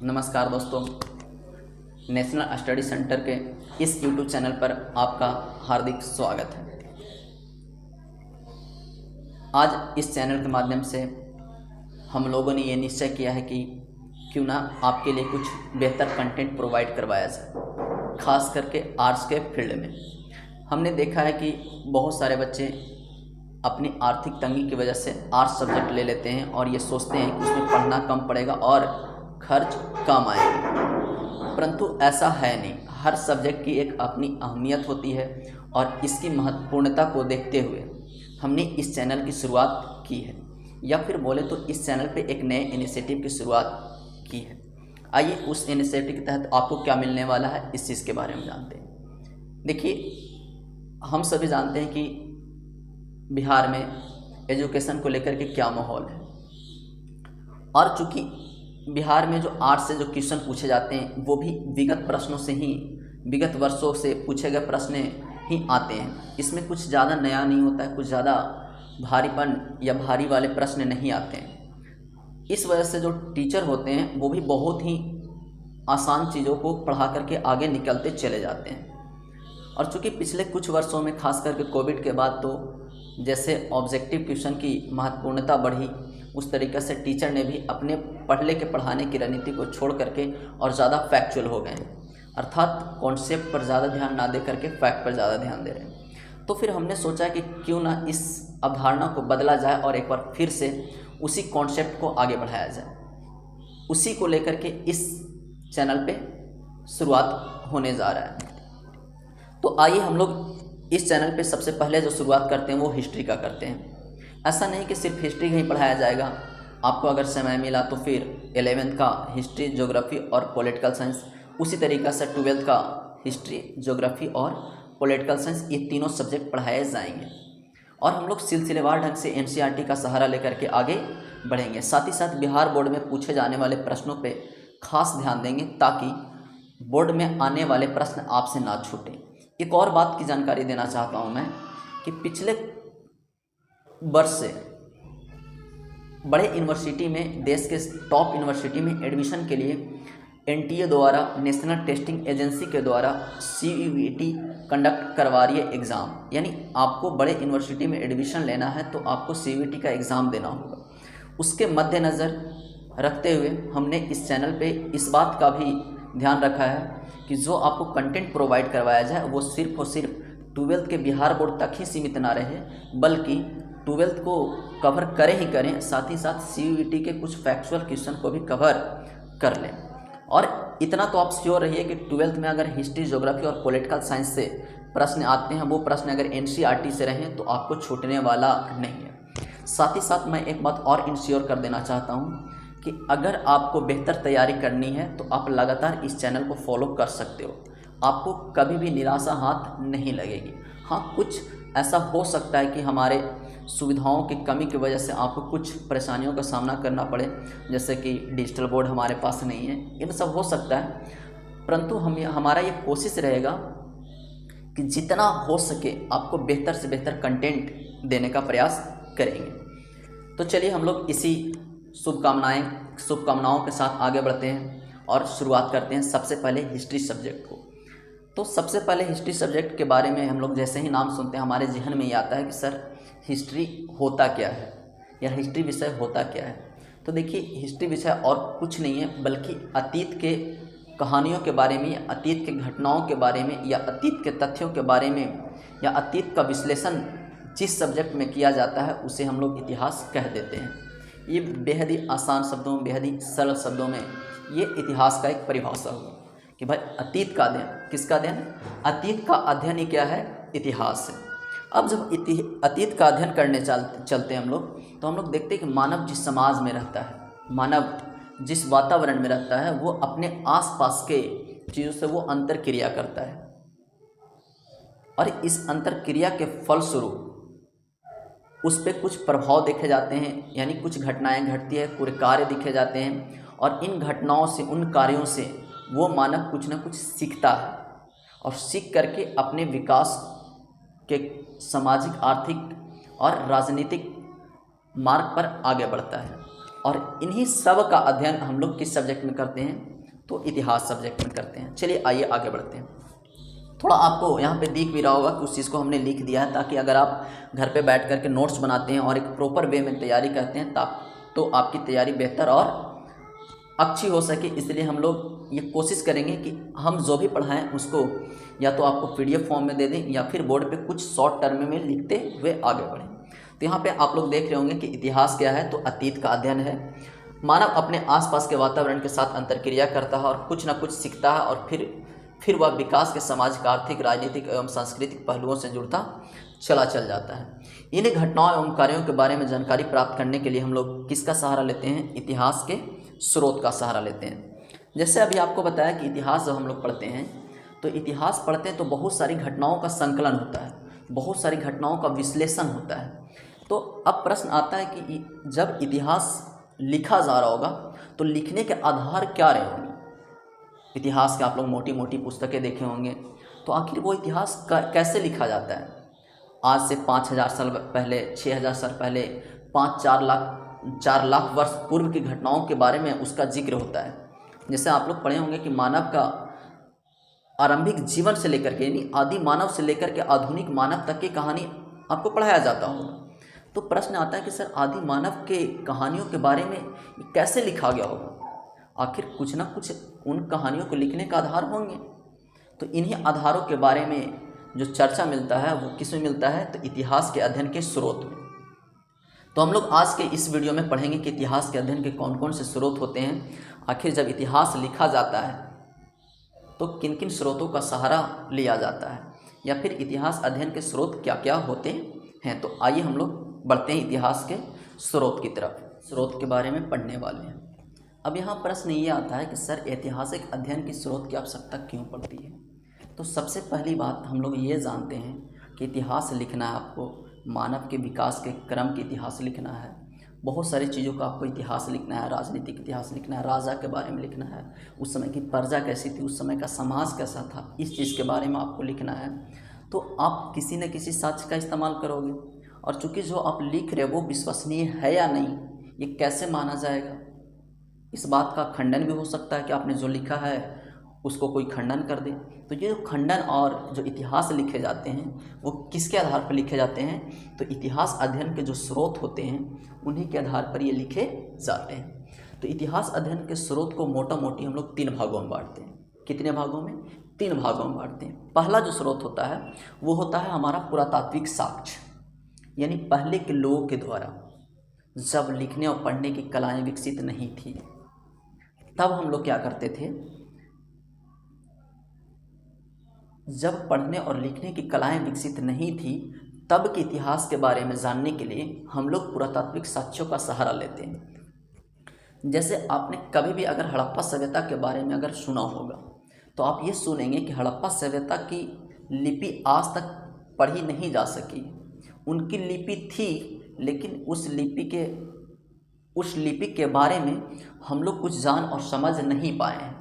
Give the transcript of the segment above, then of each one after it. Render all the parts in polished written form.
नमस्कार दोस्तों, national study centre के इस यूट्यूब चैनल पर आपका हार्दिक स्वागत है। आज इस चैनल के माध्यम से हम लोगों ने ये निश्चय किया है कि क्यों ना आपके लिए कुछ बेहतर कंटेंट प्रोवाइड करवाया जाए, खास करके आर्ट्स के फील्ड में। हमने देखा है कि बहुत सारे बच्चे अपनी आर्थिक तंगी की वजह से आर्ट्स सब्जेक्ट ले लेते हैं और ये सोचते हैं कि उसमें पढ़ना कम पड़ेगा और खर्च कम आएंगे, परंतु ऐसा है नहीं। हर सब्जेक्ट की एक अपनी अहमियत होती है और इसकी महत्वपूर्णता को देखते हुए हमने इस चैनल की शुरुआत की है, या फिर बोले तो इस चैनल पे एक नए इनिशिएटिव की शुरुआत की है। आइए उस इनिशिएटिव के तहत आपको क्या मिलने वाला है इस चीज़ के बारे में जानते हैं। देखिए, हम सभी जानते हैं कि बिहार में एजुकेशन को लेकर के क्या माहौल है, और चूँकि बिहार में जो आर्ट्स से जो क्वेश्चन पूछे जाते हैं वो भी विगत वर्षों से पूछे गए प्रश्न ही आते हैं। इसमें कुछ ज़्यादा नया नहीं होता है, कुछ ज़्यादा भारीपन या भारी वाले प्रश्न नहीं आते हैं। इस वजह से जो टीचर होते हैं वो भी बहुत ही आसान चीज़ों को पढ़ा करके आगे निकलते चले जाते हैं। और चूँकि पिछले कुछ वर्षों में खास करके कोविड के बाद तो जैसे ऑब्जेक्टिव क्वेश्चन की महत्वपूर्णता बढ़ी, उस तरीके से टीचर ने भी अपने पढ़ाने की रणनीति को छोड़ करके और ज़्यादा फैक्चुअल हो गए, अर्थात कॉन्सेप्ट पर ज़्यादा ध्यान ना दे करके फैक्ट पर ज़्यादा ध्यान दे रहे हैं। तो फिर हमने सोचा कि क्यों ना इस अवधारणा को बदला जाए और एक बार फिर से उसी कॉन्सेप्ट को आगे बढ़ाया जाए। उसी को लेकर के इस चैनल पे शुरुआत होने जा रहा है। तो आइए हम लोग इस चैनल पे सबसे पहले जो शुरुआत करते हैं वो हिस्ट्री का करते हैं। ऐसा नहीं कि सिर्फ हिस्ट्री का ही पढ़ाया जाएगा, आपको अगर समय मिला तो फिर 11वीं का हिस्ट्री, ज्योग्राफी और पॉलिटिकल साइंस, उसी तरीक़े से 12वीं का हिस्ट्री, ज्योग्राफी और पॉलिटिकल साइंस, ये तीनों सब्जेक्ट पढ़ाए जाएंगे। और हम लोग सिलसिलेवार ढंग से एनसीईआरटी का सहारा लेकर के आगे बढ़ेंगे। साथ ही साथ बिहार बोर्ड में पूछे जाने वाले प्रश्नों पर खास ध्यान देंगे ताकि बोर्ड में आने वाले प्रश्न आपसे ना छूटें। एक और बात की जानकारी देना चाहता हूं मैं कि पिछले वर्ष से बड़े यूनिवर्सिटी में, देश के टॉप यूनिवर्सिटी में एडमिशन के लिए एनटीए द्वारा, नेशनल टेस्टिंग एजेंसी के द्वारा सीयूईटी कंडक्ट करवा रही है एग्ज़ाम। यानी आपको बड़े यूनिवर्सिटी में एडमिशन लेना है तो आपको सीयूईटी का एग्ज़ाम देना होगा। उसके मद्देनज़र रखते हुए हमने इस चैनल पे इस बात का भी ध्यान रखा है कि जो आपको कंटेंट प्रोवाइड करवाया जाए वो सिर्फ और सिर्फ 12वीं के बिहार बोर्ड तक ही सीमित ना रहे, बल्कि 12वीं को कवर करें ही करें, साथ ही साथ सीयूईटी के कुछ फैक्चुअल क्वेश्चन को भी कवर कर लें। और इतना तो आप श्योर रहिए कि 12वीं में अगर हिस्ट्री, ज्योग्राफी और पॉलिटिकल साइंस से प्रश्न आते हैं, वो प्रश्न अगर एनसीईआरटी से रहें तो आपको छूटने वाला नहीं है। साथ ही साथ मैं एक बात और इंश्योर कर देना चाहता हूँ कि अगर आपको बेहतर तैयारी करनी है तो आप लगातार इस चैनल को फॉलो कर सकते हो, आपको कभी भी निराशा हाथ नहीं लगेगी। हाँ, कुछ ऐसा हो सकता है कि हमारे सुविधाओं की कमी की वजह से आपको कुछ परेशानियों का सामना करना पड़े, जैसे कि डिजिटल बोर्ड हमारे पास नहीं है, ये सब हो सकता है, परंतु हमारा ये कोशिश रहेगा कि जितना हो सके आपको बेहतर से बेहतर कंटेंट देने का प्रयास करेंगे। तो चलिए हम लोग इसी शुभकामनाओं के साथ आगे बढ़ते हैं और शुरुआत करते हैं सबसे पहले हिस्ट्री सब्जेक्ट को। तो सबसे पहले हिस्ट्री सब्जेक्ट के बारे में हम लोग जैसे ही नाम सुनते हैं हमारे जहन में ये आता है कि सर हिस्ट्री होता क्या है, या हिस्ट्री विषय होता क्या है। तो देखिए, हिस्ट्री विषय और कुछ नहीं है बल्कि अतीत के कहानियों के बारे में, या अतीत के घटनाओं के बारे में, या अतीत के तथ्यों के बारे में, या अतीत का विश्लेषण जिस सब्जेक्ट में किया जाता है उसे हम लोग इतिहास कह देते हैं। ये बेहद ही आसान शब्दों में, बेहद ही सरल शब्दों में ये इतिहास का एक परिभाषा हुआ कि भाई अतीत का अध्ययन, किसका अध्ययन? अतीत का अध्ययन ही क्या है? इतिहास है। अब जब अतीत का अध्ययन करने चलते हैं हम लोग, तो हम लोग देखते हैं कि मानव जिस समाज में रहता है, मानव जिस वातावरण में रहता है, वो अपने आसपास के चीज़ों से वो अंतरक्रिया करता है, और इस अंतरक्रिया के फलस्वरूप उस पर कुछ प्रभाव देखे जाते हैं, यानी कुछ घटनाएं घटती है, कुछ कार्य दिखे जाते हैं, और इन घटनाओं से, उन कार्यों से वो मानव कुछ ना कुछ सीखता है, और सीख करके अपने विकास के सामाजिक, आर्थिक और राजनीतिक मार्ग पर आगे बढ़ता है। और इन्हीं सब का अध्ययन हम लोग किस सब्जेक्ट में करते हैं? तो इतिहास सब्जेक्ट में करते हैं। चलिए आइए आगे बढ़ते हैं। थोड़ा आपको यहाँ पे दिख भी रहा होगा कि उस चीज़ को हमने लिख दिया है, ताकि अगर आप घर पे बैठ कर के नोट्स बनाते हैं और एक प्रॉपर वे में तैयारी करते हैं तो आपकी तैयारी बेहतर और अच्छी हो सके। इसलिए हम लोग ये कोशिश करेंगे कि हम जो भी पढ़ाएं उसको या तो आपको PDF फॉर्म में दे दें या फिर बोर्ड पे कुछ शॉर्ट टर्म में लिखते हुए आगे बढ़ें। तो यहाँ पे आप लोग देख रहे होंगे कि इतिहास क्या है, तो अतीत का अध्ययन है। मानव अपने आसपास के वातावरण के साथ अंतर्क्रिया करता है और कुछ ना कुछ सीखता है और फिर वह विकास के सामाजिक, आर्थिक, राजनीतिक एवं सांस्कृतिक पहलुओं से जुड़ता चल जाता है। इन घटनाओं एवं कार्यों के बारे में जानकारी प्राप्त करने के लिए हम लोग किसका सहारा लेते हैं? इतिहास के स्रोत का सहारा लेते हैं। जैसे अभी आपको बताया कि इतिहास जब हम लोग पढ़ते हैं तो इतिहास पढ़ते हैं तो बहुत सारी घटनाओं का संकलन होता है, बहुत सारी घटनाओं का विश्लेषण होता है। तो अब प्रश्न आता है कि जब इतिहास लिखा जा रहा होगा तो लिखने के आधार क्या रहे होंगे? इतिहास के आप लोग मोटी मोटी पुस्तकें देखे होंगे, तो आखिर वो इतिहास कैसे लिखा जाता है? आज से 5000 साल पहले, 6000 साल पहले, 4 लाख वर्ष पूर्व की घटनाओं के बारे में उसका जिक्र होता है। जैसे आप लोग पढ़े होंगे कि मानव का आरंभिक जीवन से लेकर के, यानी आदि मानव से लेकर के आधुनिक मानव तक की कहानी आपको पढ़ाया जाता होगा। तो प्रश्न आता है कि सर आदि मानव के कहानियों के बारे में कैसे लिखा गया होगा? आखिर कुछ ना कुछ उन कहानियों को लिखने का आधार होंगे। तो इन्हीं आधारों के बारे में जो चर्चा मिलता है वो किस में मिलता है? तो इतिहास के अध्ययन के स्रोत में। तो हम लोग आज के इस वीडियो में पढ़ेंगे कि इतिहास के अध्ययन के कौन कौन से स्रोत होते हैं। आखिर जब इतिहास लिखा जाता है तो किन किन स्रोतों का सहारा लिया जाता है, या फिर इतिहास अध्ययन के स्रोत क्या क्या होते हैं। तो आइए हम लोग बढ़ते हैं इतिहास के स्रोत की तरफ। स्रोत के बारे में पढ़ने वाले हैं। अब यहाँ प्रश्न ये आता है कि सर ऐतिहासिक अध्ययन की स्रोत की आवश्यकता क्यों पड़ती है? तो सबसे पहली बात हम लोग ये जानते हैं कि इतिहास लिखना है आपको, मानव के विकास के क्रम के इतिहास लिखना है, बहुत सारी चीज़ों का आपको इतिहास लिखना है, राजनीतिक इतिहास लिखना है, राजा के बारे में लिखना है, उस समय की प्रजा कैसी थी, उस समय का समाज कैसा था, इस चीज़ के बारे में आपको लिखना है। तो आप किसी न किसी साक्ष्य का इस्तेमाल करोगे, और चूँकि जो आप लिख रहे हो वो विश्वसनीय है या नहीं, ये कैसे माना जाएगा? इस बात का खंडन भी हो सकता है कि आपने जो लिखा है उसको कोई खंडन कर दे। तो ये जो खंडन और जो इतिहास लिखे जाते हैं वो किसके आधार पर लिखे जाते हैं? तो इतिहास अध्ययन के जो स्रोत होते हैं उन्हीं के आधार पर ये लिखे जाते हैं। तो इतिहास अध्ययन के स्रोत को मोटा मोटी हम लोग 3 भागों में बांटते हैं। कितने भागों में? 3 भागों में बांटते हैं। पहला जो स्रोत होता है वो होता है हमारा पुरातात्विक साक्ष्य, यानी पहले के लोगों के द्वारा जब लिखने और पढ़ने की कलाएँ विकसित नहीं थी, तब हम लोग क्या करते थे? जब पढ़ने और लिखने की कलाएं विकसित नहीं थी तब के इतिहास के बारे में जानने के लिए हम लोग पुरातात्विक साक्ष्यों का सहारा लेते हैं। जैसे आपने कभी भी अगर हड़प्पा सभ्यता के बारे में अगर सुना होगा तो आप ये सुनेंगे कि हड़प्पा सभ्यता की लिपि आज तक पढ़ी नहीं जा सकी। उनकी लिपि थी, लेकिन उस लिपि के बारे में हम लोग कुछ जान और समझ नहीं पाए हैं।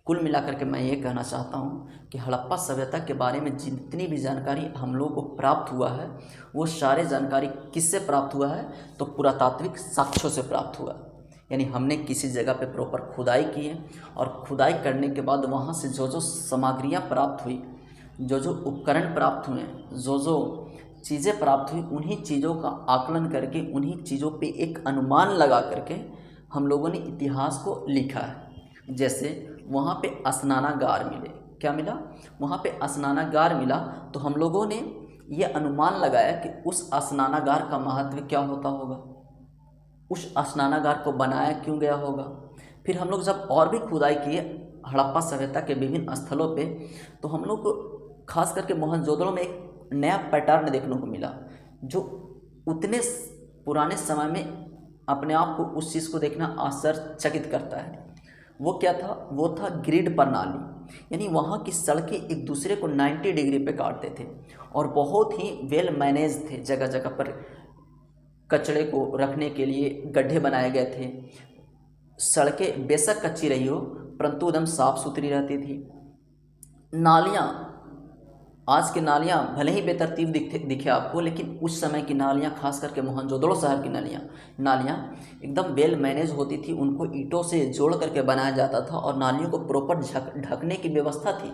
कुल मिलाकर के मैं ये कहना चाहता हूँ कि हड़प्पा सभ्यता के बारे में जितनी भी जानकारी हम लोगों को प्राप्त हुआ है वो सारे जानकारी किससे प्राप्त हुआ है? तो पुरातात्विक साक्ष्यों से प्राप्त हुआ। यानी हमने किसी जगह पे प्रॉपर खुदाई की है और खुदाई करने के बाद वहाँ से जो जो सामग्रियाँ प्राप्त हुई, जो जो उपकरण प्राप्त हुए, जो जो चीज़ें प्राप्त हुई, उन्हीं चीज़ों का आकलन करके, उन्हीं चीज़ों पे एक अनुमान लगा करके हम लोगों ने इतिहास को लिखा है। जैसे वहाँ पे स्नानागार मिले, क्या मिला? वहाँ पे स्नानागार मिला, तो हम लोगों ने ये अनुमान लगाया कि उस स्नानागार का महत्व क्या होता होगा, उस स्नानागार को बनाया क्यों गया होगा। फिर हम लोग जब और भी खुदाई किए हड़प्पा सभ्यता के विभिन्न स्थलों पे, तो हम लोग को खास करके मोहनजोदड़ो में एक नया पैटर्न देखने को मिला, जो उतने पुराने समय में अपने आप को उस चीज़ को देखना आश्चर्यचकित करता है। वो क्या था? वो था ग्रिड प्रणाली, यानी वहाँ की सड़कें एक दूसरे को 90 डिग्री पे काटते थे और बहुत ही वेल मैनेज थे। जगह जगह पर कचड़े को रखने के लिए गड्ढे बनाए गए थे। सड़कें बेशक कच्ची रही हो परंतु एकदम साफ़ सुथरी रहती थी। नालियाँ आज की नालियाँ भले ही बेतरतीब दिखे आपको, लेकिन उस समय की नालियाँ, खास करके मोहनजोदड़ो शहर की नालियाँ एकदम वेल मैनेज होती थी। उनको ईंटों से जोड़ करके बनाया जाता था और नालियों को प्रॉपर ढकने की व्यवस्था थी।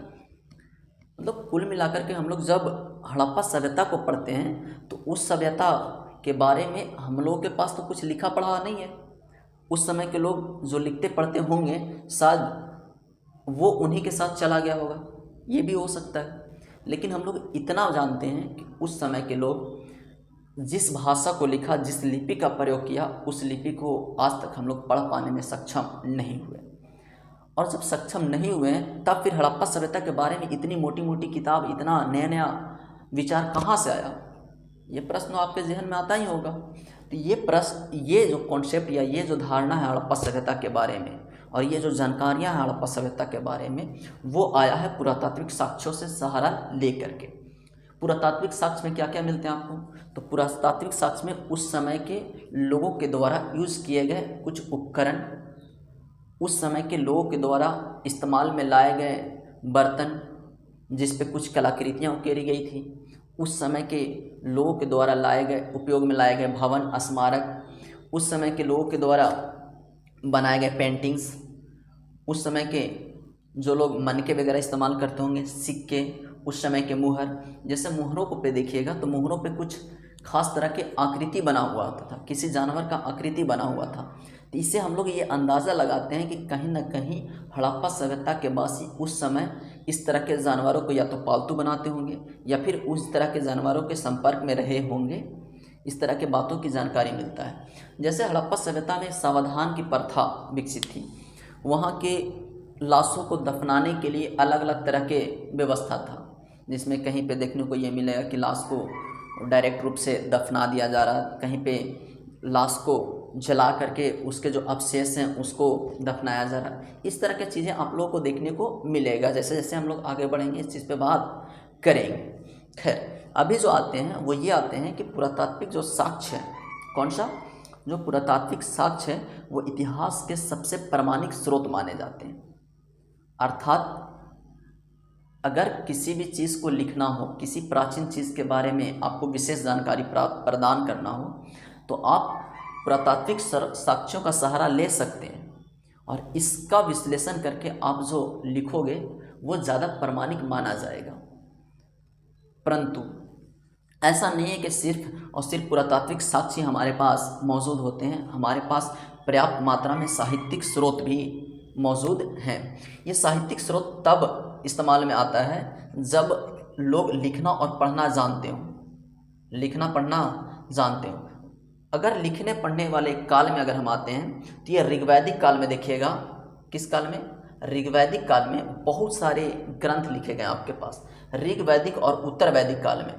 मतलब कुल मिलाकर के हम लोग जब हड़प्पा सभ्यता को पढ़ते हैं तो उस सभ्यता के बारे में हम लोगों के पास तो कुछ लिखा पढ़ा नहीं है। उस समय के लोग जो लिखते पढ़ते होंगे शायद वो उन्हीं के साथ चला गया होगा, ये भी हो सकता है। लेकिन हम लोग इतना जानते हैं कि उस समय के लोग जिस भाषा को लिखा, जिस लिपि का प्रयोग किया, उस लिपि को आज तक हम लोग पढ़ पाने में सक्षम नहीं हुए। और जब सक्षम नहीं हुए तब फिर हड़प्पा सभ्यता के बारे में इतनी मोटी मोटी किताब, इतना नया नया विचार कहाँ से आया? ये प्रश्न आपके जहन में आता ही होगा। तो ये प्रश्न, ये जो कॉन्सेप्ट या ये जो धारणा है हड़प्पा सभ्यता के बारे में और ये जो जानकारियाँ हैं हड़प्पा सभ्यता के बारे में, वो आया है पुरातात्विक साक्ष्यों से सहारा ले करके। पुरातात्विक साक्ष्य में क्या क्या मिलते हैं आपको? तो पुरातात्विक साक्ष्य में उस समय के लोगों के द्वारा यूज़ किए गए कुछ उपकरण, उस समय के लोगों के द्वारा इस्तेमाल में लाए गए बर्तन जिस पे कुछ कलाकृतियाँ उकेरी गई थी, उस समय के लोगों के द्वारा उपयोग में लाए गए भवन, स्मारक, उस समय के लोगों के द्वारा बनाए गए पेंटिंग्स, उस समय के जो लोग मनके वगैरह इस्तेमाल करते होंगे, सिक्के, उस समय के मुहर। जैसे मुहरों को पे देखिएगा तो मुहरों पे कुछ खास तरह के आकृति बना हुआ होता था, किसी जानवर का आकृति बना हुआ था। तो इससे हम लोग ये अंदाज़ा लगाते हैं कि कहीं ना कहीं हड़प्पा सभ्यता के वासी उस समय इस तरह के जानवरों को या तो पालतू बनाते होंगे या फिर उस तरह के जानवरों के संपर्क में रहे होंगे। इस तरह के बातों की जानकारी मिलता है। जैसे हड़प्पा सभ्यता में सावधान की प्रथा विकसित थी, वहाँ के लाशों को दफनाने के लिए अलग अलग तरह के व्यवस्था था, जिसमें कहीं पे देखने को ये मिलेगा कि लाश को डायरेक्ट रूप से दफना दिया जा रहा है, कहीं पे लाश को जला करके उसके जो अवशेष हैं उसको दफनाया जा रहा है। इस तरह की चीज़ें आप लोगों को देखने को मिलेगा। जैसे जैसे हम लोग आगे बढ़ेंगे इस चीज़ पे बात करेंगे। खैर, अभी जो आते हैं वो ये आते हैं कि पुरातात्विक जो साक्ष्य है, कौन सा? जो पुरातात्विक साक्ष्य है वो इतिहास के सबसे प्रामाणिक स्रोत माने जाते हैं। अर्थात अगर किसी भी चीज़ को लिखना हो, किसी प्राचीन चीज़ के बारे में आपको विशेष जानकारी प्रदान करना हो, तो आप पुरातात्विक साक्ष्यों का सहारा ले सकते हैं और इसका विश्लेषण करके आप जो लिखोगे वो ज़्यादा प्रामाणिक माना जाएगा। परंतु ऐसा नहीं है कि सिर्फ और सिर्फ पुरातात्विक साक्ष्य हमारे पास मौजूद होते हैं, हमारे पास पर्याप्त मात्रा में साहित्यिक स्रोत भी मौजूद हैं। ये साहित्यिक स्रोत तब इस्तेमाल में आता है जब लोग लिखना और पढ़ना जानते हों, लिखना पढ़ना जानते हों। अगर लिखने पढ़ने वाले काल में अगर हम आते हैं तो ये ऋग्वैदिक काल में देखिएगा। किस काल में? ऋग्वैदिक काल में बहुत सारे ग्रंथ लिखे गए आपके पास। ऋग्वैदिक और उत्तर वैदिक काल में,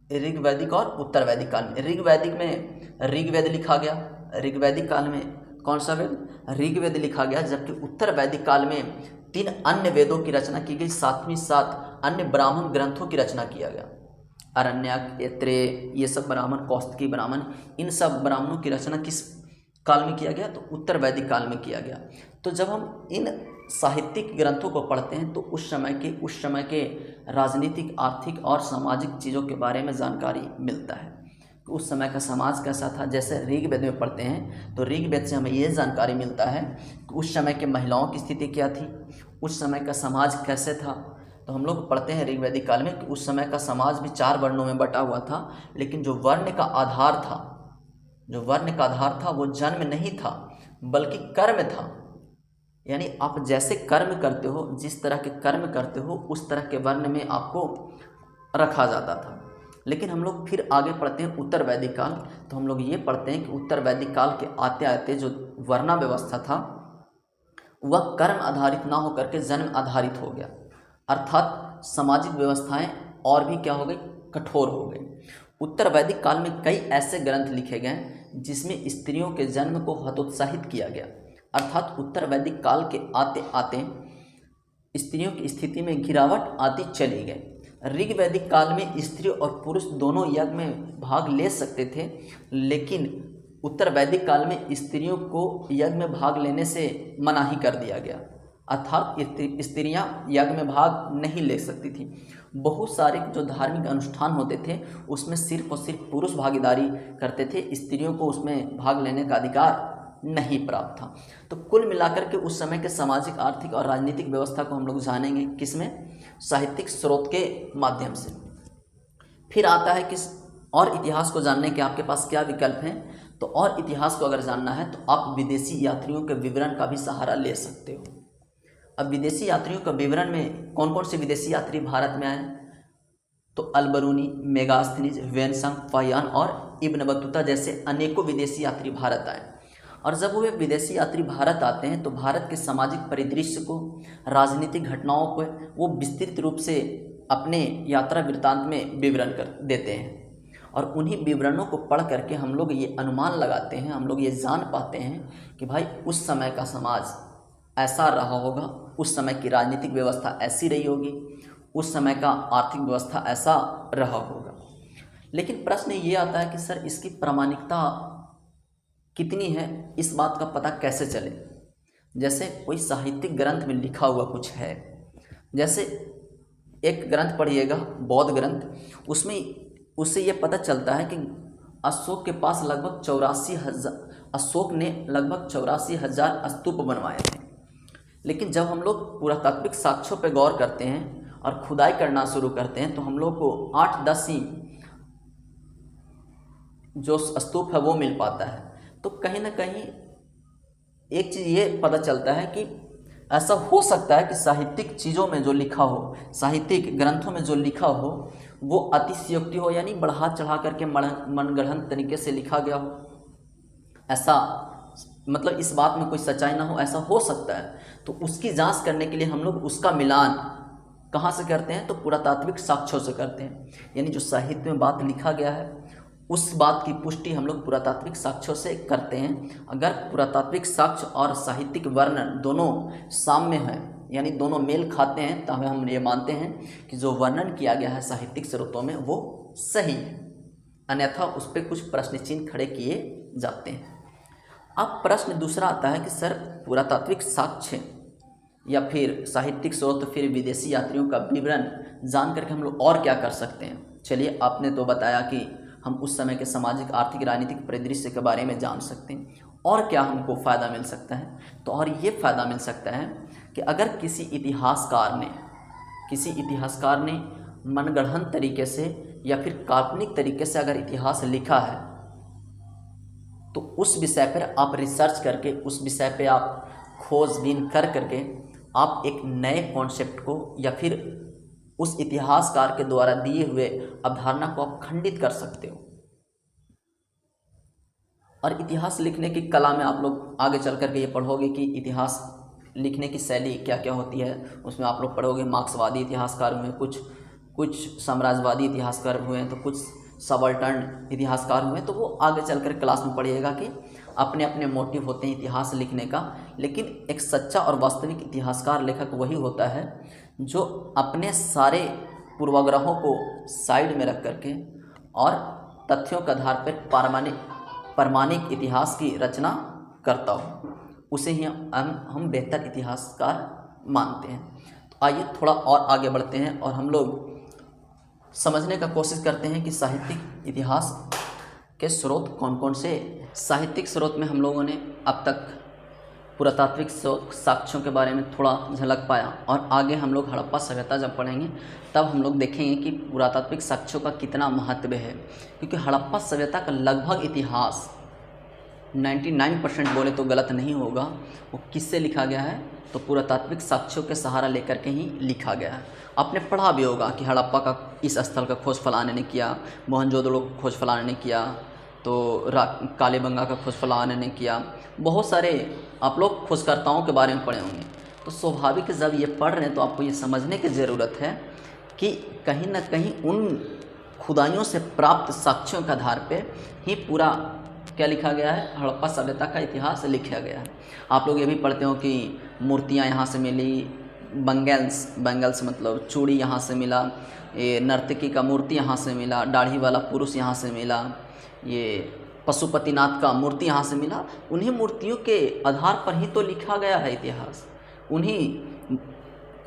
ऋग्वैदिक और उत्तर वैदिक काल में, ऋग्वैदिक में ऋग्वेद लिखा गया, ऋग्वैदिक काल में कौन सा वेद? ऋग्वेद लिखा गया। जबकि उत्तर वैदिक काल में 3 अन्य वेदों की रचना की गई, साथ ही साथ अन्य ब्राह्मण ग्रंथों की रचना किया गया। अरण्यक, ऐत्रेय, ये सब ब्राह्मण, कौस्तुकी ब्राह्मण, इन सब ब्राह्मणों की रचना किस काल में किया गया? तो उत्तर वैदिक काल में किया गया। तो जब हम इन साहित्यिक ग्रंथों को पढ़ते हैं तो उस समय के राजनीतिक, आर्थिक और सामाजिक चीज़ों के बारे में जानकारी मिलता है कि उस समय का समाज कैसा था। जैसे ऋग्वेद में पढ़ते हैं तो ऋग्वेद से हमें ये जानकारी मिलता है कि उस समय के महिलाओं की स्थिति क्या थी, उस समय का समाज कैसे था। तो हम लोग पढ़ते हैं ऋग्वैदिक काल में कि उस समय का समाज भी 4 वर्णों में बटा हुआ था, लेकिन जो वर्ण का आधार था वो जन्म नहीं था बल्कि कर्म था। यानी आप जैसे कर्म करते हो, जिस तरह के कर्म करते हो, उस तरह के वर्ण में आपको रखा जाता था। लेकिन हम लोग फिर आगे पढ़ते हैं उत्तर वैदिक काल, तो हम लोग ये पढ़ते हैं कि उत्तर वैदिक काल के आते आते जो वर्णा व्यवस्था था वह कर्म आधारित ना होकर के जन्म आधारित हो गया। अर्थात सामाजिक व्यवस्थाएं और भी क्या हो गई? कठोर हो गई। उत्तर वैदिक काल में कई ऐसे ग्रंथ लिखे गए जिसमें स्त्रियों के जन्म को हतोत्साहित किया गया। अर्थात उत्तर वैदिक काल के आते आते स्त्रियों की स्थिति में गिरावट आती चली गई। ऋग्वैदिक काल में स्त्री और पुरुष दोनों यज्ञ में भाग ले सकते थे, लेकिन उत्तर वैदिक काल में स्त्रियों को यज्ञ में भाग लेने से मनाही कर दिया गया। अर्थात स्त्रियां यज्ञ में भाग नहीं ले सकती थी। बहुत सारे जो धार्मिक अनुष्ठान होते थे उसमें सिर्फ और सिर्फ पुरुष भागीदारी करते थे, स्त्रियों को उसमें भाग लेने का अधिकार नहीं प्राप्त था। तो कुल मिलाकर के उस समय के सामाजिक, आर्थिक और राजनीतिक व्यवस्था को हम लोग जानेंगे किसमें, साहित्यिक स्रोत के माध्यम से। फिर आता है किस और इतिहास को जानने के आपके पास क्या विकल्प हैं। तो और इतिहास को अगर जानना है तो आप विदेशी यात्रियों के विवरण का भी सहारा ले सकते हो। अब विदेशी यात्रियों का विवरण में कौन कौन से विदेशी यात्री भारत में आए, तो अल-बरूनी, मेगास्थनीज, वेनसंग, फाहियान और इब्न बतूता जैसे अनेकों विदेशी यात्री भारत आए। और जब वे विदेशी यात्री भारत आते हैं तो भारत के सामाजिक परिदृश्य को, राजनीतिक घटनाओं को वो विस्तृत रूप से अपने यात्रा वृत्तांत में विवरण कर देते हैं। और उन्हीं विवरणों को पढ़ करके हम लोग ये अनुमान लगाते हैं, हम लोग ये जान पाते हैं कि भाई उस समय का समाज ऐसा रहा होगा, उस समय की राजनीतिक व्यवस्था ऐसी रही होगी, उस समय का आर्थिक व्यवस्था ऐसा रहा होगा। लेकिन प्रश्न ये आता है कि सर इसकी प्रामाणिकता कितनी है, इस बात का पता कैसे चले। जैसे कोई साहित्यिक ग्रंथ में लिखा हुआ कुछ है, जैसे एक ग्रंथ पढ़िएगा बौद्ध ग्रंथ, उससे ये पता चलता है कि अशोक के पास लगभग 84,000 अशोक ने लगभग 84,000 स्तूप बनवाए थे। लेकिन जब हम लोग पुरातात्विक साक्ष्यों पर गौर करते हैं और खुदाई करना शुरू करते हैं तो हम लोग को 8-10 ही जो स्तूप है वो मिल पाता है। तो कहीं ना कहीं एक चीज़ ये पता चलता है कि ऐसा हो सकता है कि साहित्यिक चीज़ों में जो लिखा हो, साहित्यिक ग्रंथों में जो लिखा हो वो अतिशयोक्ति हो, यानी बढ़ा चढ़ा करके मनगढ़ंत तरीके से लिखा गया हो। ऐसा मतलब इस बात में कोई सच्चाई ना हो, ऐसा हो सकता है। तो उसकी जांच करने के लिए हम लोग उसका मिलान कहाँ से करते हैं, तो पुरातात्विक साक्ष्यों से करते हैं। यानी जो साहित्य में बात लिखा गया है उस बात की पुष्टि हम लोग पुरातात्विक साक्ष्यों से करते हैं। अगर पुरातात्विक साक्ष्य और साहित्यिक वर्णन दोनों साम्य हैं, यानी दोनों मेल खाते हैं, तब हम ये मानते हैं कि जो वर्णन किया गया है साहित्यिक स्रोतों में वो सही है, अन्यथा उस पर कुछ प्रश्न चिन्ह खड़े किए जाते हैं। अब प्रश्न दूसरा आता है कि सर पुरातात्विक साक्ष्य या फिर साहित्यिक स्रोत, फिर विदेशी यात्रियों का विवरण जान करके हम लोग और क्या कर सकते हैं। चलिए, आपने तो बताया कि हम उस समय के सामाजिक, आर्थिक, राजनीतिक परिदृश्य के बारे में जान सकते हैं, और क्या हमको फ़ायदा मिल सकता है। तो और ये फ़ायदा मिल सकता है कि अगर किसी इतिहासकार ने मनगढ़ंत तरीके से या फिर काल्पनिक तरीके से अगर इतिहास लिखा है तो उस विषय पर आप रिसर्च करके, उस विषय पे आप खोजबीन कर करके आप एक नए कॉन्सेप्ट को या फिर उस इतिहासकार के द्वारा दिए हुए अवधारणा को आप खंडित कर सकते हो। और इतिहास लिखने की कला में आप लोग आगे चल करके ये पढ़ोगे कि इतिहास लिखने की शैली क्या क्या होती है। उसमें आप लोग पढ़ोगे मार्क्सवादी इतिहासकार हुए, कुछ साम्राज्यवादी इतिहासकार हुए, तो कुछ सबल्टर्न इतिहासकार हुए। तो वो आगे चलकर क्लास में पढ़िएगा कि अपने अपने मोटिव होते हैं इतिहास लिखने का। लेकिन एक सच्चा और वास्तविक इतिहासकार, लेखक वही होता है जो अपने सारे पूर्वाग्रहों को साइड में रख करके और तथ्यों के आधार पर प्रामाणिक इतिहास की रचना करता हो, उसे ही हम बेहतर इतिहासकार मानते हैं। तो आइए थोड़ा और आगे बढ़ते हैं और हम लोग समझने का कोशिश करते हैं कि साहित्यिक इतिहास के स्रोत कौन कौन से। साहित्यिक स्रोत में हम लोगों ने अब तक पुरातात्विक साक्ष्यों के बारे में थोड़ा झलक पाया, और आगे हम लोग हड़प्पा सभ्यता जब पढ़ेंगे तब हम लोग देखेंगे कि पुरातात्विक साक्ष्यों का कितना महत्व है। क्योंकि हड़प्पा सभ्यता का लगभग इतिहास 99% बोले तो गलत नहीं होगा, वो किससे लिखा गया है, तो पुरातात्विक साक्ष्यों के सहारा लेकर के ही लिखा गया है। आपने पढ़ा भी होगा कि हड़प्पा का इस स्थल का खोज फलाने ने किया, मोहनजोदड़ो का खोज फलाने ने किया, तो कालीबंगा का खोज फलाने ने किया। बहुत सारे आप लोग खोजकर्ताओं के बारे में पढ़े होंगे। तो स्वाभाविक है जब ये पढ़ रहे हैं तो आपको ये समझने की ज़रूरत है कि कहीं ना कहीं उन खुदाइयों से प्राप्त साक्ष्यों के आधार पे ही पूरा क्या लिखा गया है, हड़प्पा सभ्यता का इतिहास लिखा गया है। आप लोग ये भी पढ़ते हो कि मूर्तियाँ यहाँ से मिली, बैंगल्स मतलब चूड़ी यहाँ से मिला, ये नर्तकी का मूर्ति यहाँ से मिला, दाढ़ी वाला पुरुष यहाँ से मिला, ये पशुपतिनाथ का मूर्ति यहाँ से मिला। उन्हीं मूर्तियों के आधार पर ही तो लिखा गया है इतिहास, उन्हीं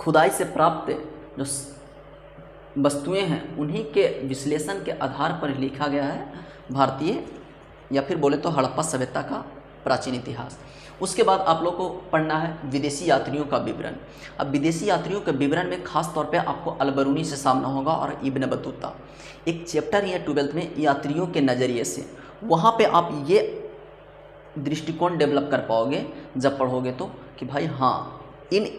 खुदाई से प्राप्त जो वस्तुएं हैं उन्हीं के विश्लेषण के आधार पर लिखा गया है भारतीय या फिर बोले तो हड़प्पा सभ्यता का प्राचीन इतिहास। उसके बाद आप लोग को पढ़ना है विदेशी यात्रियों का विवरण। अब विदेशी यात्रियों के विवरण में खास तौर पे आपको अल-बरूनी से सामना होगा और इब्न बतूता। एक चैप्टर है 12th में यात्रियों के नज़रिए से, वहाँ पे आप ये दृष्टिकोण डेवलप कर पाओगे जब पढ़ोगे तो कि भाई हाँ, इन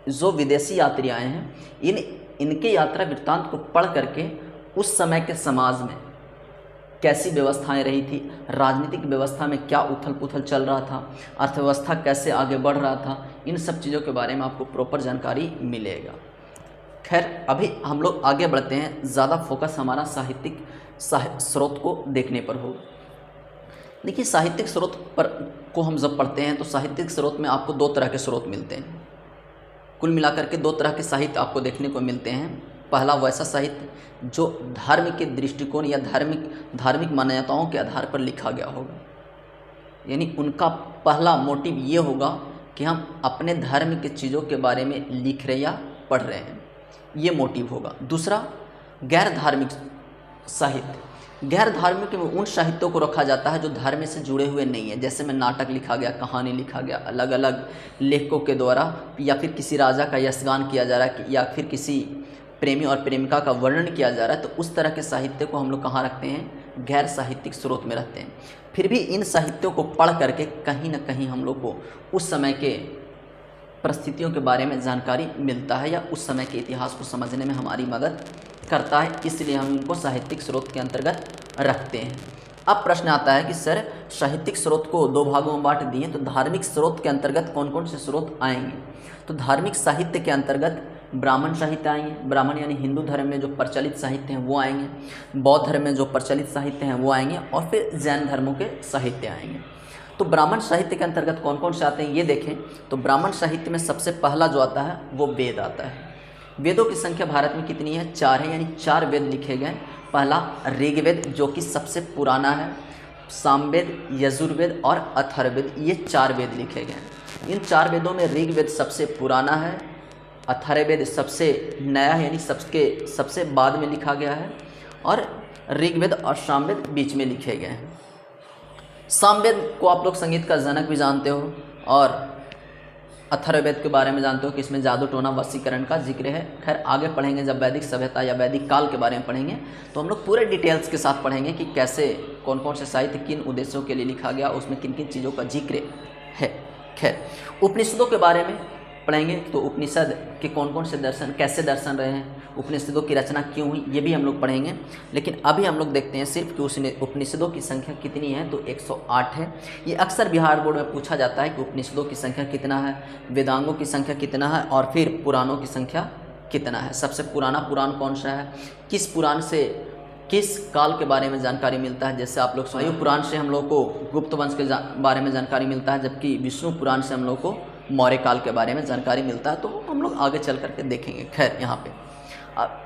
जो विदेशी यात्री आए हैं इनके यात्रा वृत्तांत को पढ़ करके उस समय के समाज में कैसी व्यवस्थाएं रही थी, राजनीतिक व्यवस्था में क्या उथल पुथल चल रहा था, अर्थव्यवस्था कैसे आगे बढ़ रहा था, इन सब चीज़ों के बारे में आपको प्रॉपर जानकारी मिलेगा। खैर अभी हम लोग आगे बढ़ते हैं, ज़्यादा फोकस हमारा साहित्यिक स्रोत को देखने पर होगा। देखिए साहित्यिक स्रोत पर को हम जब पढ़ते हैं तो साहित्यिक स्रोत में आपको दो तरह के स्रोत मिलते हैं। कुल मिलाकर के दो तरह के साहित्य आपको देखने को मिलते हैं। पहला वैसा साहित्य जो धर्म के दृष्टिकोण या धार्मिक मान्यताओं के आधार पर लिखा गया होगा, यानी उनका पहला मोटिव ये होगा कि हम अपने धर्म के चीज़ों के बारे में लिख रहे या पढ़ रहे हैं, ये मोटिव होगा। दूसरा गैर धार्मिक साहित्य। गैर धार्मिक में उन साहित्यों को रखा जाता है जो धर्म से जुड़े हुए नहीं है, जैसे में नाटक लिखा गया, कहानी लिखा गया अलग अलग लेखकों के द्वारा, या फिर किसी राजा का यशगान किया जा रहा है, या फिर किसी प्रेमी और प्रेमिका का वर्णन किया जा रहा है, तो उस तरह के साहित्य को हम लोग कहाँ रखते हैं, गैर साहित्यिक स्रोत में रखते हैं। फिर भी इन साहित्यों को पढ़ करके कहीं ना कहीं हम लोग को उस समय के परिस्थितियों के बारे में जानकारी मिलता है या उस समय के इतिहास को समझने में हमारी मदद करता है, इसलिए हम इनको साहित्यिक स्रोत के अंतर्गत रखते हैं। अब प्रश्न आता है कि सर साहित्यिक स्रोत को दो भागों में बांट दिए, तो धार्मिक स्रोत के अंतर्गत कौन कौन से स्रोत आएंगे? तो धार्मिक साहित्य के अंतर्गत ब्राह्मण साहित्य आएंगे, ब्राह्मण यानी हिंदू धर्म में जो प्रचलित साहित्य हैं वो आएंगे, बौद्ध धर्म में जो प्रचलित साहित्य हैं वो आएंगे, और फिर जैन धर्मों के साहित्य आएंगे। तो ब्राह्मण साहित्य के अंतर्गत कौन कौन से आते हैं ये देखें, तो ब्राह्मण साहित्य में सबसे पहला जो आता है वो वेद आता है। वेदों की संख्या भारत में कितनी है? 4 है, यानी 4 वेद लिखे गए। पहला ऋग्वेद जो कि सबसे पुराना है, सामवेद, यजुर्वेद और अथर्ववेद, ये 4 वेद लिखे गए। इन 4 वेदों में ऋग्वेद सबसे पुराना है, अथर्ववेद सबसे नया है यानी सबसे बाद में लिखा गया है, और ऋग्वेद और सामवेद बीच में लिखे गए हैं। सामवेद को आप लोग संगीत का जनक भी जानते हो, और अथर्ववेद के बारे में जानते हो कि इसमें जादू टोना वशीकरण का जिक्र है। खैर आगे पढ़ेंगे, जब वैदिक सभ्यता या वैदिक काल के बारे में पढ़ेंगे तो हम लोग पूरे डिटेल्स के साथ पढ़ेंगे कि कैसे कौन कौन से साहित्य किन उद्देश्यों के लिए लिखा गया, उसमें किन किन चीज़ों का जिक्र है। खैर उपनिषदों के बारे में पढ़ेंगे, तो उपनिषद के कौन कौन से दर्शन, कैसे दर्शन रहे हैं, उपनिषदों की रचना क्यों हुई, ये भी हम लोग पढ़ेंगे। लेकिन अभी हम लोग देखते हैं सिर्फ कि उसने उपनिषदों की संख्या कितनी है, तो 108 है। ये अक्सर बिहार बोर्ड में पूछा जाता है कि उपनिषदों की संख्या कितना है, वेदांगों की संख्या कितना है, और फिर पुराणों की संख्या कितना है। सबसे पुराना पुराण कौन सा है, किस पुराण से किस काल के बारे में जानकारी मिलता है। जैसे आप लोग वायु पुराण से हम लोग को गुप्त वंश के बारे में जानकारी मिलता है, जबकि विष्णु पुराण से हम लोग को मौर्य काल के बारे में जानकारी मिलता है, तो हम लोग आगे चल करके देखेंगे। खैर यहाँ पे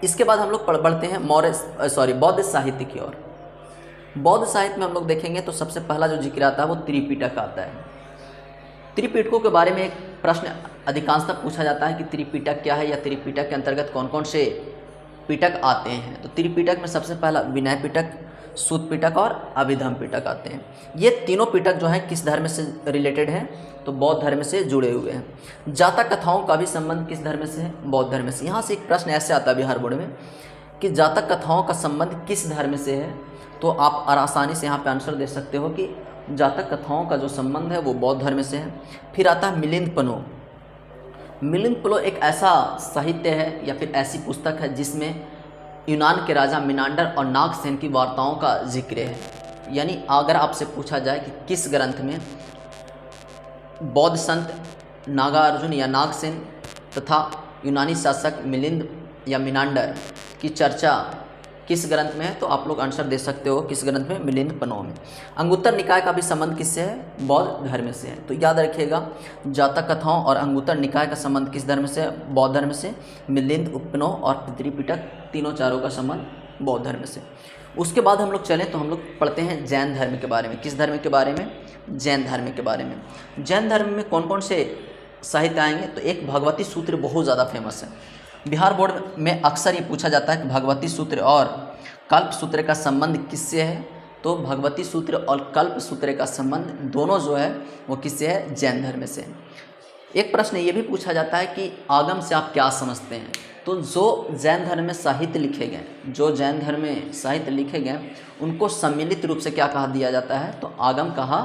इसके बाद हम लोग बढ़ते हैं बौद्ध साहित्य की ओर। बौद्ध साहित्य में हम लोग देखेंगे तो सबसे पहला जो जिक्र आता है वो त्रिपिटक आता है। त्रिपिटकों के बारे में एक प्रश्न अधिकांशतः पूछा जाता है कि त्रिपिटक क्या है, या त्रिपिटक के अंतर्गत कौन कौन से पिटक आते हैं। तो त्रिपिटक में सबसे पहला विनय पिटक, सूत पिटक और अभिधम पिटक आते हैं। ये तीनों पिटक जो हैं किस धर्म से रिलेटेड हैं, तो बौद्ध धर्म से जुड़े हुए हैं। जातक कथाओं का भी संबंध किस धर्म से है, बौद्ध धर्म से। यहाँ से एक प्रश्न ऐसे आता है बिहार बोर्ड में कि जातक कथाओं का संबंध किस धर्म से है, तो आप आसानी से यहाँ पे आंसर दे सकते हो कि जातक कथाओं का जो संबंध है वो बौद्ध धर्म से है। फिर आता है मिलिंद-पनो। मिलिंद-पनो एक ऐसा साहित्य है या फिर ऐसी पुस्तक है जिसमें यूनान के राजा मिनांडर और नागसेन की वार्ताओं का जिक्र है। यानी अगर आपसे पूछा जाए कि किस ग्रंथ में बौद्ध संत नागार्जुन या नागसेन तथा यूनानी शासक मिलिंद या मिनांडर की चर्चा किस ग्रंथ में है, तो आप लोग आंसर दे सकते हो किस ग्रंथ में, मिलिंद-पनो में। अंगुत्तर निकाय का भी संबंध किससे है, बौद्ध धर्म से है। तो याद रखिएगा जातक कथाओं और अंगुत्तर निकाय का संबंध किस धर्म से है, बौद्ध धर्म से। मिलिंद-पनो और त्रिपिटक तीनों चारों का संबंध बौद्ध धर्म से। उसके बाद हम लोग चलें तो हम लोग पढ़ते हैं जैन धर्म के बारे में। किस धर्म के बारे में, जैन धर्म के बारे में। जैन धर्म में कौन कौन से साहित्य आएंगे तो एक भगवती सूत्र बहुत ज़्यादा फेमस है। बिहार बोर्ड में अक्सर ये पूछा जाता है कि भगवती सूत्र और कल्प सूत्र का संबंध किससे है, तो भगवती सूत्र और कल्प सूत्र का संबंध दोनों जो है वो किससे है, जैन धर्म से। एक प्रश्न ये भी पूछा जाता है कि आगम से आप क्या समझते हैं, तो जो जैन धर्म में साहित्य लिखे गए, जो जैन धर्म में साहित्य लिखे गए उनको सम्मिलित रूप से क्या कहा दिया जाता है, तो आगम कहा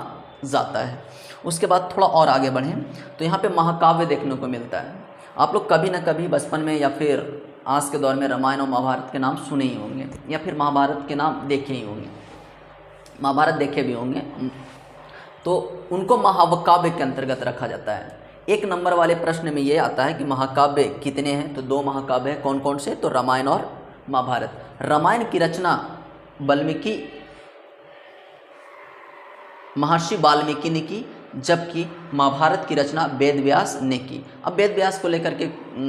जाता है। उसके बाद थोड़ा और आगे बढ़ें तो यहाँ पे महाकाव्य देखने को मिलता है। आप लोग कभी ना कभी बचपन में या फिर आज के दौर में रामायण और महाभारत के नाम सुने ही होंगे, या फिर महाभारत के नाम देखे ही होंगे, महाभारत देखे भी होंगे, तो उनको महाकाव्य के अंतर्गत रखा जाता है। एक नंबर वाले प्रश्न में ये आता है कि महाकाव्य कितने हैं, तो 2 महाकाव्य हैं। कौन कौन से, तो रामायण और महाभारत। रामायण की रचना वाल्मीकि, महर्षि वाल्मीकि ने की, जबकि महाभारत की रचना वेद व्यास ने की। अब वेद व्यास को लेकर के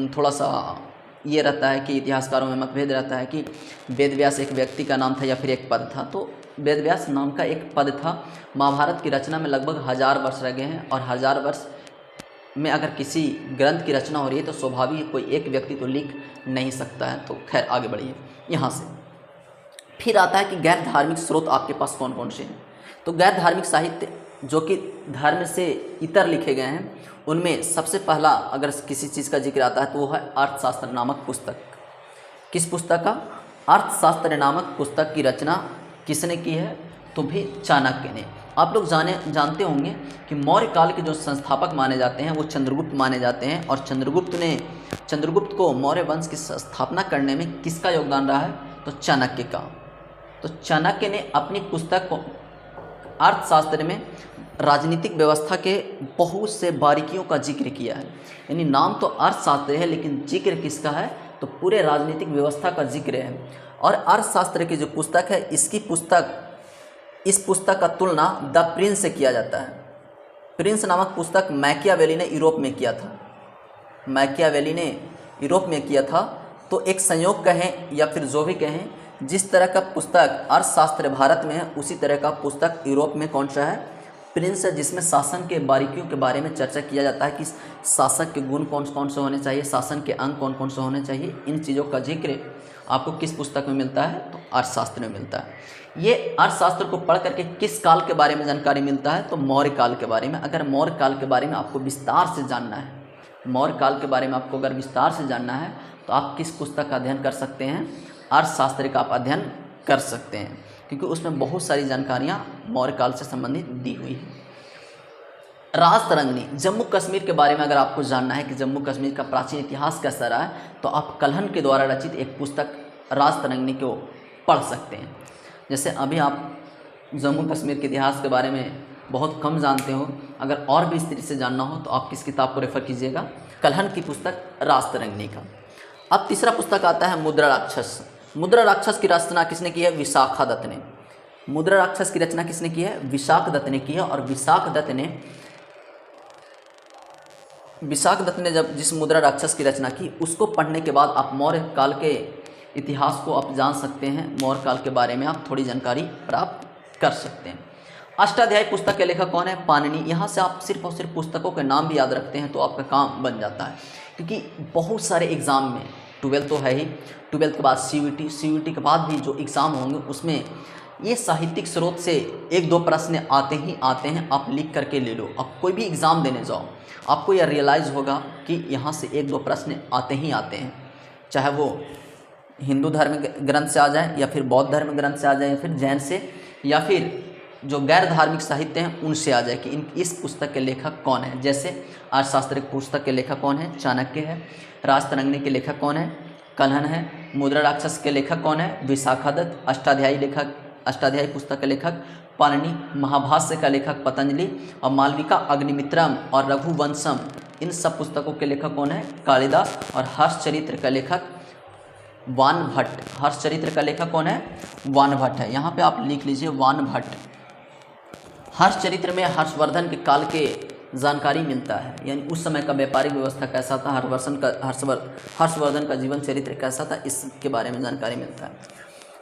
थोड़ा सा ये रहता है कि इतिहासकारों में मतभेद रहता है कि वेद व्यास एक व्यक्ति का नाम था या फिर एक पद था, तो वेद व्यास नाम का एक पद था। महाभारत की रचना में लगभग 1000 वर्ष लगे हैं, और 1000 वर्ष में अगर किसी ग्रंथ की रचना हो रही है तो स्वाभाविक है कोई एक व्यक्ति तो लिख नहीं सकता है। तो खैर आगे बढ़िए। यहाँ से फिर आता है कि गैर धार्मिक स्रोत आपके पास कौन कौन से हैं, तो गैर धार्मिक साहित्य जो कि धर्म से इतर लिखे गए हैं उनमें सबसे पहला अगर किसी चीज़ का जिक्र आता है तो वो है अर्थशास्त्र नामक पुस्तक। किस पुस्तक का, अर्थशास्त्र नामक पुस्तक की रचना किसने की है, तो भी चाणक्य ने। आप लोग जानते होंगे कि मौर्य काल के जो संस्थापक माने जाते हैं वो चंद्रगुप्त माने जाते हैं, और चंद्रगुप्त को मौर्य वंश की स्थापना करने में किसका योगदान रहा है, तो चाणक्य का। तो चाणक्य ने अपनी पुस्तक को अर्थशास्त्र में राजनीतिक व्यवस्था के बहुत से बारीकियों का जिक्र किया है। यानी नाम तो अर्थशास्त्र है लेकिन जिक्र किसका है, तो पूरे राजनीतिक व्यवस्था का जिक्र है। और अर्थशास्त्र की जो पुस्तक है इस पुस्तक का तुलना द प्रिंस से किया जाता है। प्रिंस नामक पुस्तक मैकियावेली ने यूरोप में किया था। तो एक संयोग कहें या फिर जो भी कहें, जिस तरह का पुस्तक अर्थशास्त्र भारत में है उसी तरह का पुस्तक यूरोप में कौन सा है, प्रिंस है, जिसमें शासन के बारीकियों के बारे में चर्चा किया जाता है कि शासक के गुण कौन कौन से होने चाहिए, शासन के अंग कौन कौन से होने चाहिए। इन चीज़ों का जिक्र आपको किस पुस्तक में मिलता है, तो अर्थशास्त्र में मिलता है। ये अर्थशास्त्र को पढ़ करके किस काल के बारे में जानकारी मिलता है, तो मौर्य काल के बारे में। अगर मौर्य काल के बारे में आपको विस्तार से जानना है, मौर्य काल के बारे में आपको अगर विस्तार से जानना है तो आप किस पुस्तक का अध्ययन कर सकते हैं, अर्थशास्त्र का आप अध्ययन कर सकते हैं, क्योंकि उसमें बहुत सारी जानकारियाँ मौर्य काल से संबंधित दी हुई है। राजतरंगिणी, जम्मू कश्मीर के बारे में अगर आपको जानना है कि जम्मू कश्मीर का प्राचीन इतिहास कैसा रहा है, तो आप कल्हण के द्वारा रचित एक पुस्तक राजतरंगिणी को पढ़ सकते हैं। जैसे अभी आप जम्मू कश्मीर के इतिहास के बारे में बहुत कम जानते हो, अगर और भी इस तरह से जानना हो तो आप किस किताब को रेफर कीजिएगा, कल्हण की पुस्तक राजतरंगिणी का। अब तीसरा पुस्तक आता है मुद्रा राक्षस। मुद्रा राक्षस की रचना किसने की है, विशाखा दत्त ने। मुद्रा राक्षस की रचना किसने की है, विशाख दत्त ने की है। और विशाख दत्त ने जब जिस मुद्रा राक्षस की रचना की उसको पढ़ने के बाद आप मौर्य काल के इतिहास को आप जान सकते हैं, मौर्य काल के बारे में आप थोड़ी जानकारी प्राप्त कर सकते हैं। अष्टाध्यायी पुस्तक के लेखक कौन है, पाणिनि। यहाँ से आप सिर्फ और सिर्फ पुस्तकों के नाम भी याद रखते हैं तो आपका काम बन जाता है, क्योंकि बहुत सारे एग्ज़ाम में 12 तो है ही, 12 के बाद CUET के बाद भी जो एग्ज़ाम होंगे उसमें ये साहित्यिक स्रोत से 1-2 प्रश्न आते हैं। आप लिख करके ले लो। अब कोई भी एग्ज़ाम देने जाओ आपको यह रियलाइज़ होगा कि यहाँ से 1-2 प्रश्न आते हैं, चाहे वो हिंदू धर्म ग्रंथ से आ जाए या फिर बौद्ध धर्म ग्रंथ से आ जाए या फिर जैन से या फिर जो गैर धार्मिक साहित्य हैं उनसे आ जाए कि इस पुस्तक के लेखक कौन है। जैसे अर्थशास्त्र की पुस्तक के लेखक कौन है, चाणक्य है। राजतरंगिणी के लेखक कौन है, कल्हण है। मुद्रा राक्षस के लेखक कौन है, विशाखा दत्त। अष्टाध्यायी पुस्तक के लेखक पाणिनि। महाभाष्य का लेखक पतंजलि। और मालविका अग्निमित्रम और रघुवंशम, इन सब पुस्तकों के लेखक कौन है, कालिदास। और हर्षचरित्र का लेखक वान भट्ट। हर्षचरित्र का लेखक कौन है, वान भट्ट है। यहाँ पे आप लिख लीजिए वान भट्ट। हर्षचरित्र में हर्षवर्धन के काल के जानकारी मिलता है, यानी उस समय का व्यापारिक व्यवस्था कैसा था, हर्षवर्धन का जीवन चरित्र कैसा था, इसके बारे में जानकारी मिलता है।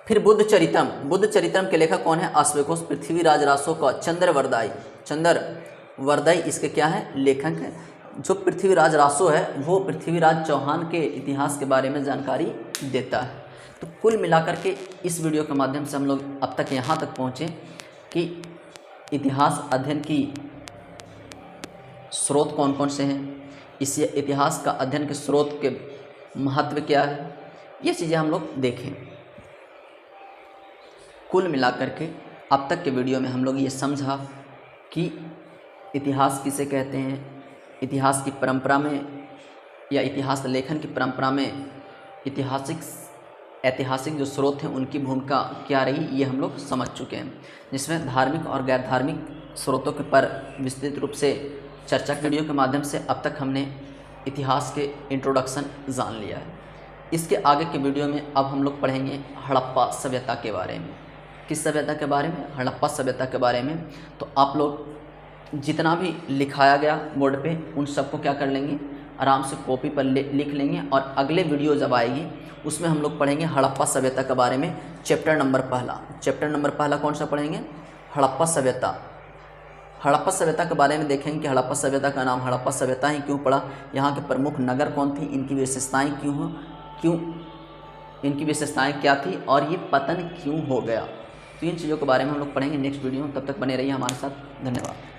फिर बुद्ध चरितम के लेखक कौन है, अश्वघोष। पृथ्वीराज रासो का चंद्रवरदाई इसके क्या है, लेखक है। जो पृथ्वीराज रासो है वो पृथ्वीराज चौहान के इतिहास के बारे में जानकारी देता है। तो कुल मिलाकर के इस वीडियो के माध्यम से हम लोग अब तक यहाँ तक पहुँचे कि इतिहास अध्ययन की स्रोत कौन कौन से हैं, इस इतिहास का अध्ययन के स्रोत के महत्व क्या है, ये चीज़ें हम लोग देखें। कुल मिलाकर के अब तक के वीडियो में हम लोग ये समझा कि इतिहास किसे कहते हैं, इतिहास की परंपरा में या इतिहास लेखन की परंपरा में ऐतिहासिक जो स्रोत हैं उनकी भूमिका क्या रही, ये हम लोग समझ चुके हैं, जिसमें धार्मिक और गैर धार्मिक स्रोतों के पर विस्तृत रूप से चर्चा के वीडियो के माध्यम से अब तक हमने इतिहास के इंट्रोडक्शन जान लिया है। इसके आगे के वीडियो में अब हम लोग पढ़ेंगे हड़प्पा सभ्यता के बारे में। किस सभ्यता के बारे में? हड़प्पा सभ्यता के बारे में। तो आप लोग जितना भी लिखाया गया बोर्ड पे उन सबको क्या कर लेंगे, आराम से कॉपी पर लिख लेंगे, और अगले वीडियो जब आएगी उसमें हम लोग पढ़ेंगे हड़प्पा सभ्यता के बारे में। चैप्टर नंबर पहला कौन सा पढ़ेंगे? हड़प्पा सभ्यता। हड़प्पा सभ्यता के बारे में देखेंगे कि हड़प्पा सभ्यता का नाम हड़प्पा सभ्यता ही क्यों पड़ा, यहाँ के प्रमुख नगर कौन थी, इनकी विशेषताएँ इनकी विशेषताएँ क्या थी, और ये पतन क्यों हो गया। तो इन चीज़ों के बारे में हम लोग पढ़ेंगे नेक्स्ट वीडियो में। तब तक बने रहिए हमारे साथ। धन्यवाद।